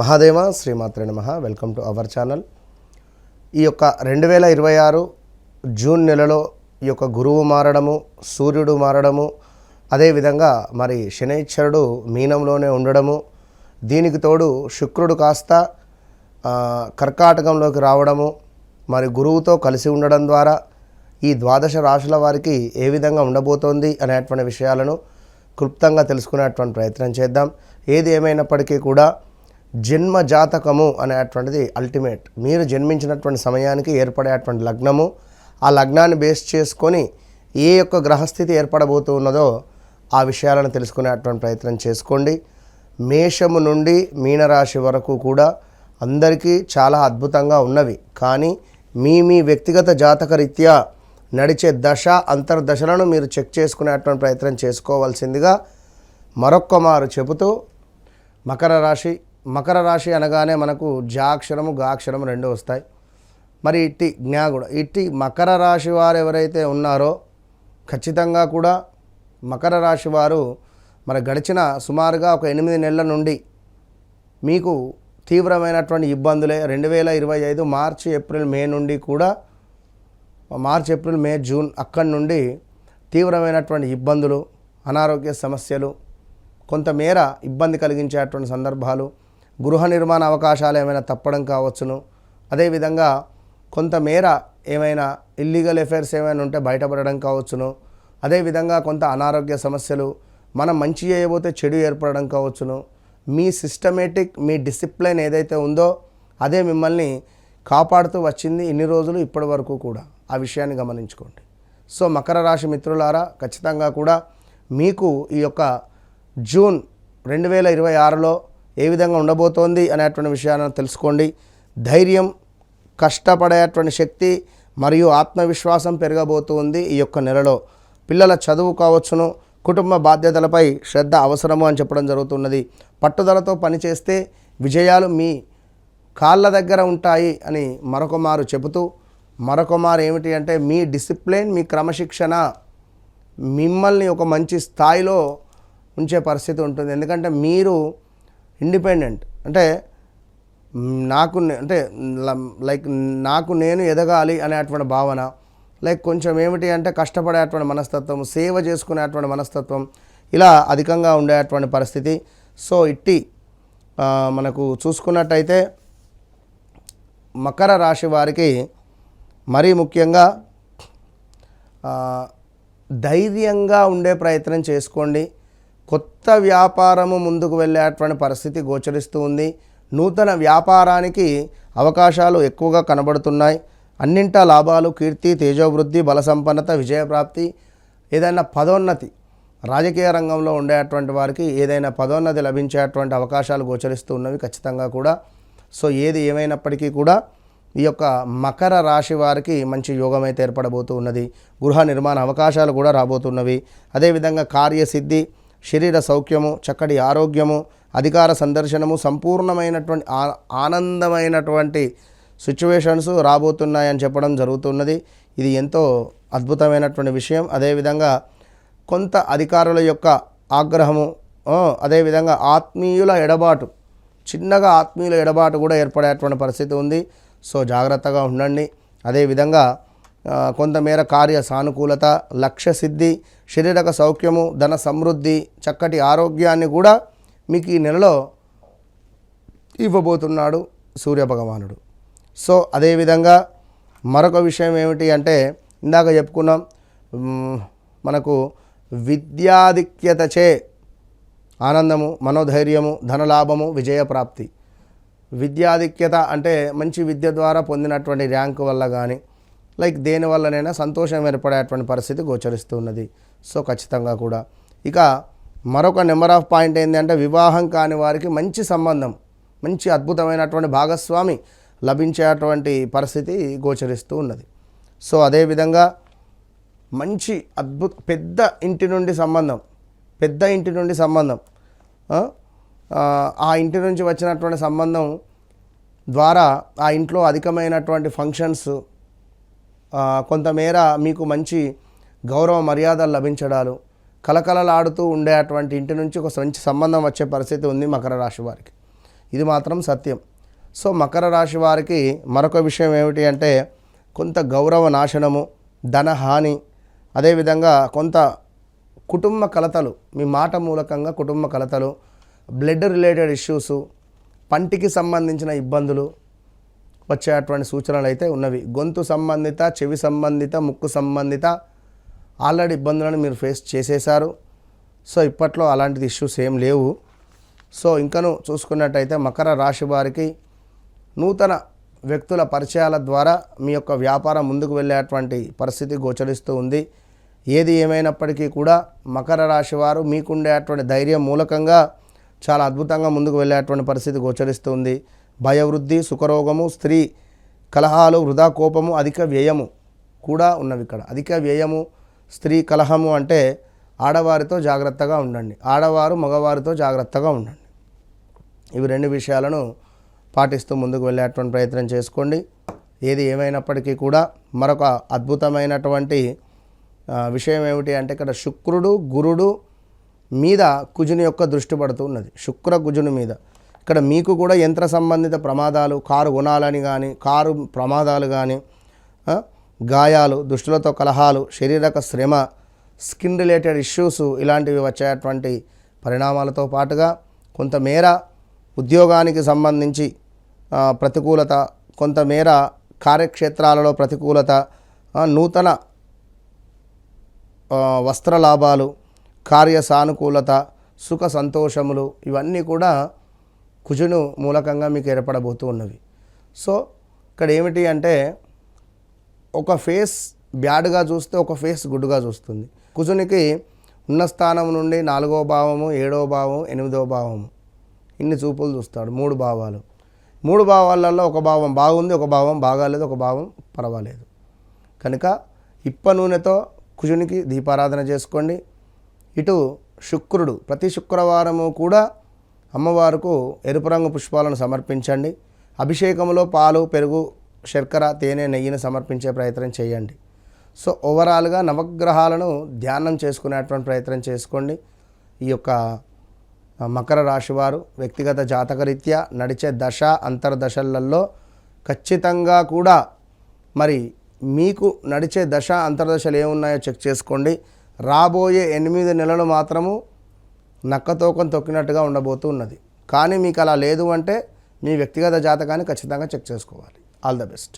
మహాదేవ శ్రీమాత్రే నమః. Welcome to our channel. ఈ యొక్క 2026 జూన్ నెలలో ఈ యొక్క గురువు మారడము, సూర్యుడు మారడము, అదేవిధంగా మరి శనైశ్వరుడు మీనంలోనే ఉండడము, దీనికి తోడు శుక్రుడు కాస్త కర్కాటకంలోకి రావడము, మరి గురువుతో కలిసి ఉండడం ద్వారా ఈ ద్వాదశ రాశుల వారికి ఏ విధంగా ఉండబోతోంది అనేటువంటి విషయాలను క్లుప్తంగా తెలుసుకునేటువంటి ప్రయత్నం చేద్దాం. ఏది ఏమైనప్పటికీ కూడా జన్మ జాతకము అనేటువంటిది అల్టిమేట్. మీరు జన్మించినటువంటి సమయానికి ఏర్పడేటువంటి లగ్నము, ఆ లగ్నాన్ని బేస్ చేసుకొని ఏ యొక్క గ్రహస్థితి ఏర్పడబోతూ ఉన్నదో ఆ విషయాలను తెలుసుకునేటువంటి ప్రయత్నం చేసుకోండి. మేషము నుండి మీనరాశి వరకు కూడా అందరికీ చాలా అద్భుతంగా ఉన్నవి. కానీ మీ వ్యక్తిగత జాతక రీత్యా నడిచే దశ అంతర్దశలను మీరు చెక్ చేసుకునేటువంటి ప్రయత్నం చేసుకోవాల్సిందిగా మరొక్క మారు చెబుతూ, మకర రాశి అనగానే మనకు జాక్షరము గాక్షరము రెండు వస్తాయి. మరి ఇట్టి కూడా ఇట్టి మకర రాశి వారు ఎవరైతే ఉన్నారో ఖచ్చితంగా కూడా మకర రాశి వారు మరి గడిచిన సుమారుగా ఒక 8 నెలల నుండి మీకు తీవ్రమైనటువంటి ఇబ్బందులే. 2025 మార్చి ఏప్రిల్ మే నుండి కూడా మార్చ్ ఏప్రిల్ మే జూన్ అక్కడి నుండి తీవ్రమైనటువంటి ఇబ్బందులు, అనారోగ్య సమస్యలు, కొంతమేర ఇబ్బంది కలిగించేటువంటి సందర్భాలు, గృహ నిర్మాణ అవకాశాలు ఏమైనా తప్పడం కావచ్చును, అదేవిధంగా కొంతమేర ఏమైనా ఇల్లీగల్ అఫైర్స్ ఏమైనా ఉంటే బయటపడడం కావచ్చును, అదేవిధంగా కొంత అనారోగ్య సమస్యలు, మనం మంచి చేయబోతే చెడు ఏర్పడడం కావచ్చును. మీ సిస్టమేటిక్, మీ డిసిప్లిన్ ఏదైతే ఉందో అదే మిమ్మల్ని కాపాడుతూ వచ్చింది ఇన్ని రోజులు ఇప్పటి వరకు కూడా. ఆ విషయాన్ని గమనించుకోండి. సో మకర రాశి మిత్రులారా, ఖచ్చితంగా కూడా మీకు ఈ యొక్క జూన్ 2026లో ఏ విధంగా ఉండబోతోంది అనేటువంటి విషయాలను తెలుసుకోండి. ధైర్యం, కష్టపడేటువంటి శక్తి మరియు ఆత్మవిశ్వాసం పెరగబోతుంది ఈ యొక్క నెలలో. పిల్లల చదువు కావచ్చును, కుటుంబ బాధ్యతలపై శ్రద్ధ అవసరము అని చెప్పడం జరుగుతున్నది. పట్టుదలతో పనిచేస్తే విజయాలు మీ కాళ్ళ దగ్గర ఉంటాయి అని మరొక మారు చెబుతూ, మరొక మారు ఏమిటి అంటే మీ డిసిప్లిన్, మీ క్రమశిక్షణ మిమ్మల్ని ఒక మంచి స్థాయిలో ఉంచే పరిస్థితి ఉంటుంది. ఎందుకంటే మీరు ఇండిపెండెంట్, అంటే నాకు నేను ఎదగాలి అనేటువంటి భావన, కొంచెం ఏమిటి అంటే కష్టపడేటువంటి మనస్తత్వం, సేవ చేసుకునేటువంటి మనస్తత్వం, ఇలా అధికంగా ఉండేటువంటి పరిస్థితి. సో ఇట్టి మనకు చూసుకున్నట్టయితే మకర రాశి వారికి మరీ ముఖ్యంగా ధైర్యంగా ఉండే ప్రయత్నం చేసుకోండి. కొత్త వ్యాపారము ముందుకు వెళ్ళేటువంటి పరిస్థితి గోచరిస్తూ ఉంది. నూతన వ్యాపారానికి అవకాశాలు ఎక్కువగా కనబడుతున్నాయి. అన్నింటా లాభాలు, కీర్తి, తేజోవృద్ధి, బల సంపన్నత, విజయప్రాప్తి, ఏదైనా పదోన్నతి, రాజకీయ రంగంలో ఉండేటువంటి వారికి ఏదైనా పదోన్నతి లభించేటువంటి అవకాశాలు గోచరిస్తూ ఉన్నవి ఖచ్చితంగా కూడా. సో ఏది ఏమైనప్పటికీ కూడా ఈ యొక్క మకర రాశి వారికి మంచి యోగం అయితే ఏర్పడబోతూ ఉన్నది. గృహ నిర్మాణ అవకాశాలు కూడా రాబోతున్నవి. అదేవిధంగా కార్యసిద్ధి, శరీర సౌఖ్యము, చక్కటి ఆరోగ్యము, అధికార సందర్శనము, సంపూర్ణమైనటువంటి ఆనందమైనటువంటి సిచ్యువేషన్స్ రాబోతున్నాయని చెప్పడం జరుగుతున్నది. ఇది ఎంతో అద్భుతమైనటువంటి విషయం. అదేవిధంగా కొంత అధికారుల యొక్క ఆగ్రహము, అదేవిధంగా ఆత్మీయుల ఎడబాటు, చిన్నగా ఆత్మీయుల ఎడబాటు కూడా ఏర్పడేటువంటి పరిస్థితి ఉంది. సో జాగ్రత్తగా ఉండండి. అదేవిధంగా కొంతమేర కార్య సానుకూలత, లక్ష్య సిద్ధి, శారీరక సౌఖ్యము, ధన సమృద్ధి, చక్కటి ఆరోగ్యాన్ని కూడా మీకు ఈ నెలలో ఇవ్వబోతున్నాడు సూర్యభగవానుడు. సో అదేవిధంగా మరొక విషయం ఏమిటి అంటే ఇందాక చెప్పుకున్నాం, మనకు విద్యాధిక్యతచే ఆనందము, మనోధైర్యము, ధనలాభము, విజయప్రాప్తి. విద్యాధిక్యత అంటే మంచి విద్య ద్వారా పొందినటువంటి ర్యాంకు వల్ల కానీ దేనివల్లనైనా సంతోషం ఏర్పడేటువంటి పరిస్థితి గోచరిస్తున్నది. సో ఖచ్చితంగా కూడా ఇక మరొక నెంబర్ ఆఫ్ పాయింట్ ఏంటంటే వివాహం కాని వారికి మంచి సంబంధం, మంచి అద్భుతమైనటువంటి భాగస్వామి లభించేటువంటి పరిస్థితి గోచరిస్తూ ఉన్నది. సో అదేవిధంగా మంచి పెద్ద ఇంటి నుండి సంబంధం, ఆ ఇంటి నుంచి వచ్చినటువంటి సంబంధం ద్వారా ఆ ఇంట్లో అధికమైనటువంటి ఫంక్షన్స్, కొంతమేర మీకు మంచి గౌరవ మర్యాదలు లభించడాలు, కలకలలాడుతూ ఉండేటువంటి ఇంటి నుంచి ఒక మంచి సంబంధం వచ్చే పరిస్థితి ఉంది మకర రాశి వారికి. ఇది మాత్రం సత్యం. సో మకర రాశి వారికి మరొక విషయం ఏమిటి అంటే కొంత గౌరవ నాశనము, ధనహాని, అదేవిధంగా కొంత కుటుంబ కలతలు, మీ మాట మూలకంగా కుటుంబ కలతలు, బ్లడ్ రిలేటెడ్ ఇష్యూసు, పంటికి సంబంధించిన ఇబ్బందులు వచ్చేటువంటి సూచనలు అయితే ఉన్నవి. గొంతు సంబంధిత, చెవి సంబంధిత, ముక్కు సంబంధిత ఆల్రెడీ ఇబ్బందులను మీరు ఫేస్ చేసేశారు. సో ఇప్పట్లో అలాంటిది ఇష్యూస్ ఏం లేవు. సో ఇంకను చూసుకున్నట్టయితే మకర రాశి వారికి నూతన వ్యక్తుల పరిచయాల ద్వారా మీ యొక్క వ్యాపారం ముందుకు వెళ్ళేటువంటి పరిస్థితి గోచరిస్తూ ఉంది. ఏది ఏమైనప్పటికీ కూడా మకర రాశి వారు మీకుండేటువంటి ధైర్యం మూలకంగా చాలా అద్భుతంగా ముందుకు వెళ్ళేటువంటి పరిస్థితి గోచరిస్తుంది. భయవృద్ధి, సుఖరోగము, స్త్రీ కలహాలు, వృధా కోపము, అధిక వ్యయము కూడా ఉన్నవి. ఇక్కడ అధిక వ్యయము, స్త్రీ కలహము అంటే ఆడవారితో జాగ్రత్తగా ఉండండి, ఆడవారు మగవారితో జాగ్రత్తగా ఉండండి. ఇవి రెండు విషయాలను పాటిస్తూ ముందుకు వెళ్ళేటువంటి ప్రయత్నం చేసుకోండి. ఏది ఏమైనప్పటికీ కూడా మరొక అద్భుతమైనటువంటి విషయం ఏమిటి అంటే ఇక్కడ శుక్రుడు గురుడు మీద కుజుని యొక్క దృష్టి పడుతూ ఉన్నది. శుక్ర కుజుని మీద ఇక్కడ మీకు కూడా యంత్ర సంబంధిత ప్రమాదాలు, కారు కొనాలని కానీ, కారు ప్రమాదాలు కానీ, గాయాలు, దుష్టులతో కలహాలు, శారీరక శ్రమ, స్కిన్ రిలేటెడ్ ఇష్యూస్ ఇలాంటివి వచ్చేటువంటి పరిణామాలతో పాటుగా కొంతమేర ఉద్యోగానికి సంబంధించి ప్రతికూలత, కొంతమేర కార్యక్షేత్రాలలో ప్రతికూలత, నూతన వస్త్ర లాభాలు, కార్య సానుకూలత, సుఖ సంతోషములు ఇవన్నీ కూడా కుజును మూలకంగా మీకు ఏర్పడబోతూ ఉన్నవి. సో ఇక్కడ ఏమిటి అంటే ఒక ఫేస్ బ్యాడ్గా చూస్తే ఒక ఫేస్ గుడ్డుగా చూస్తుంది. కుజునికి ఉన్న స్థానం నుండి 4వ భావము, 7వ భావము, 8వ భావము ఇన్ని చూపులు చూస్తాడు. 3 భావాలు. 3 భావాలలో ఒక భావం బాగుంది, ఒక భావం బాగాలేదు, ఒక భావం పర్వాలేదు. కనుక ఇప్ప నూనెతో కుజునికి దీపారాధన చేసుకోండి. ఇటు శుక్రుడు ప్రతి శుక్రవారము కూడా అమ్మవారికి ఎరుపు రంగు పుష్పాలను సమర్పించండి. అభిషేకంలో పాలు, పెరుగు, శర్కర, తేనె, నెయ్యిని సమర్పించే ప్రయత్నం చేయండి. సో ఓవరాల్గా నవగ్రహాలను ధ్యానం చేసుకునేటువంటి ప్రయత్నం చేసుకోండి. ఈ యొక్క మకర రాశి వారు వ్యక్తిగత జాతకరీత్యా నడిచే దశ అంతర్దశలలో ఖచ్చితంగా కూడా మరి మీకు నడిచే దశ అంతర్దశలు ఏమున్నాయో చెక్ చేసుకోండి. రాబోయే 8 నెలలు మాత్రము నక్కతోకం తొక్కినట్టుగా ఉండబోతూ ఉన్నది. కానీ మీకు అలా లేదు అంటే మీ వ్యక్తిగత జాతకాన్ని ఖచ్చితంగా చెక్ చేసుకోవాలి. All the best.